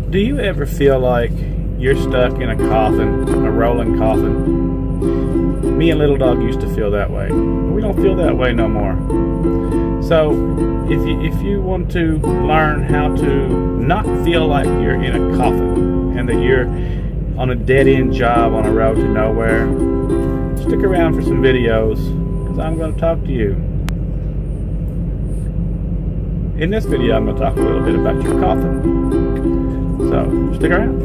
Do you ever feel like you're stuck in a coffin, a rolling coffin? Me and Little Dog used to feel that way. We don't feel that way no more. So if you want to learn how to not feel like you're in a coffin and that you're on a dead-end job on a road to nowhere, stick around for some videos, because I'm going to talk to you. In this video, I'm going to talk a little bit about your coffin. So, stick around.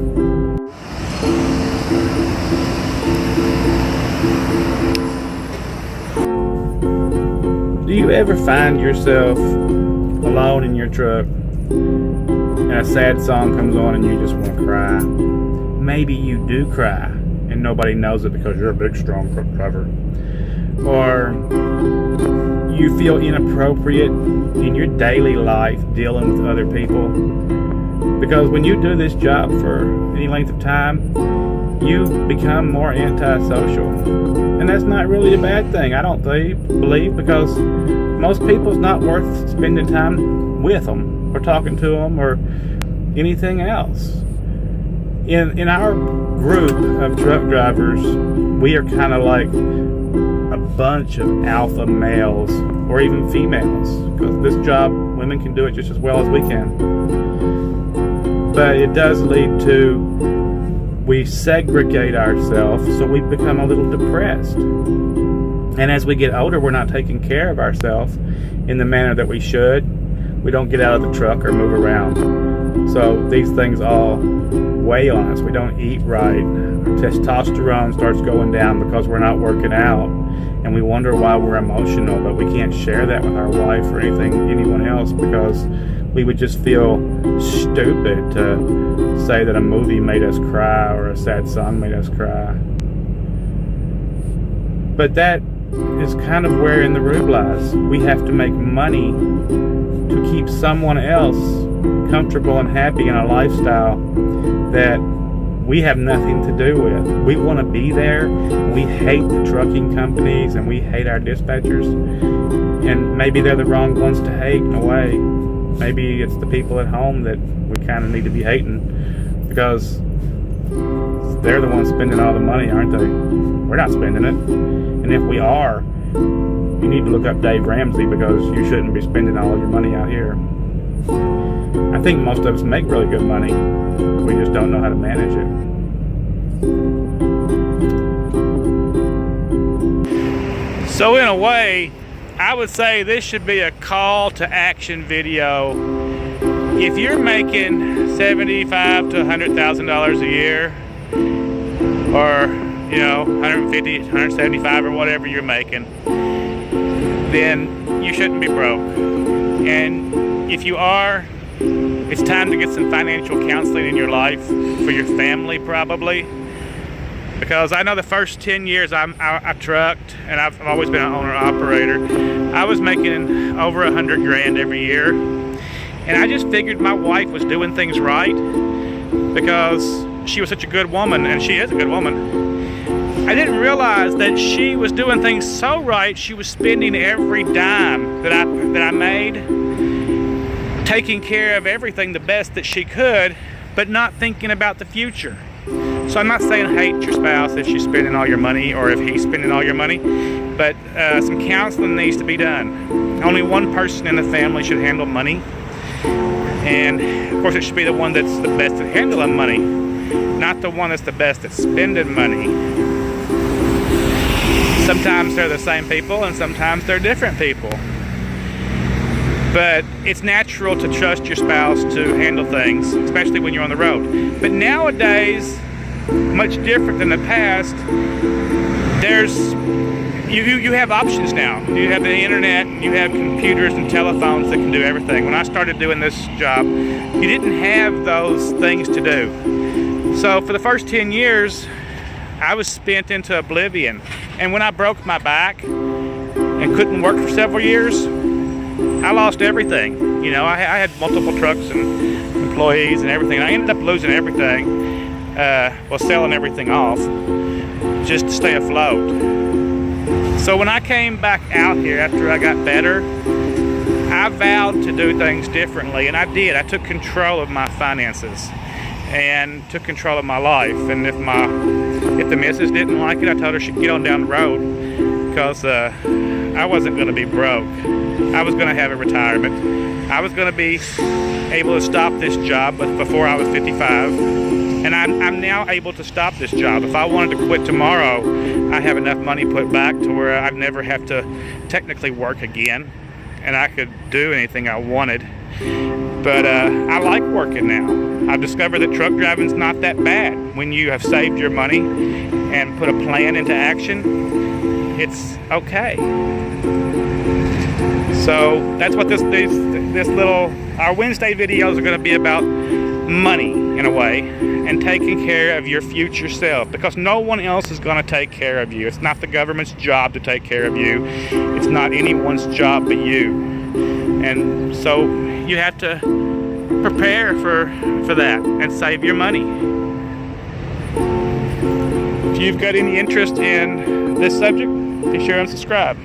Do you ever find yourself alone in your truck and a sad song comes on and you just want to cry? Maybe you do cry and nobody knows it because you're a big, strong truck driver. Or you feel inappropriate in your daily life dealing with other people. Because when you do this job for any length of time, you become more antisocial. And that's not really a bad thing, I don't believe, because most people it's not worth spending time with them or talking to them or anything else. In our group of truck drivers, we are kind of like a bunch of alpha males or even females, because this job, women can do it just as well as we can. But it does lead to we segregate ourselves, so we become a little depressed. And as we get older, we're not taking care of ourselves in the manner that we should. We don't get out of the truck or move around. So these things all weigh on us. We don't eat right. Our testosterone starts going down because we're not working out. And we wonder why we're emotional, but we can't share that with our wife or anyone else, because we would just feel stupid to say that a movie made us cry or a sad song made us cry. But that is kind of where in the rube lies. We have to make money to keep someone else comfortable and happy in a lifestyle that we have nothing to do with. We want to be there. We hate the trucking companies and we hate our dispatchers. And maybe they're the wrong ones to hate in a way. Maybe it's the people at home that we kind of need to be hating, because they're the ones spending all the money, aren't they? We're not spending it. And if we are, you need to look up Dave Ramsey, because you shouldn't be spending all of your money out here. I think most of us make really good money. We just don't know how to manage it. So in a way, I would say this should be a call to action video. If you're making $75,000 to $100,000 a year, or 150, 175, or whatever you're making, then you shouldn't be broke. And if you are, it's time to get some financial counseling in your life, for your family probably. Because I know the first 10 years I trucked, and I've always been an owner-operator, I was making over $100,000 every year. And I just figured my wife was doing things right because she was such a good woman, and she is a good woman. I didn't realize that she was doing things so right, she was spending every dime that I made, taking care of everything the best that she could, but not thinking about the future. So I'm not saying hate your spouse if she's spending all your money or if he's spending all your money, but some counseling needs to be done. Only one person in the family should handle money, and of course it should be the one that's the best at handling money, not the one that's the best at spending money. Sometimes they're the same people and sometimes they're different people. But it's natural to trust your spouse to handle things, especially when you're on the road. But nowadays, much different than the past, you have options now. You have the internet, you have computers and telephones that can do everything. When I started doing this job, you didn't have those things to do. So for the first 10 years, I was spent into oblivion. And when I broke my back and couldn't work for several years, I lost everything. I had multiple trucks and employees and everything. I ended up losing everything. Selling everything off just to stay afloat. So when I came back out here after I got better, I vowed to do things differently, and I did. I took control of my finances. and took control of my life. And if the missus didn't like it, I told her she'd get on down the road, because I wasn't going to be broke. I was going to have a retirement. I was going to be able to stop this job before I was 55, and I'm now able to stop this job. If I wanted to quit tomorrow, I have enough money put back to where I'd never have to technically work again, and I could do anything I wanted. But I like working now. I've discovered that truck driving's not that bad. When you have saved your money and put a plan into action, it's okay. So that's what our Wednesday videos are going to be about. Money, in a way, and taking care of your future self, because no one else is going to take care of you. It's not the government's job to take care of you. It's not anyone's job but you. And so you have to prepare for that and save your money. If you've got any interest in this subject, be sure and subscribe.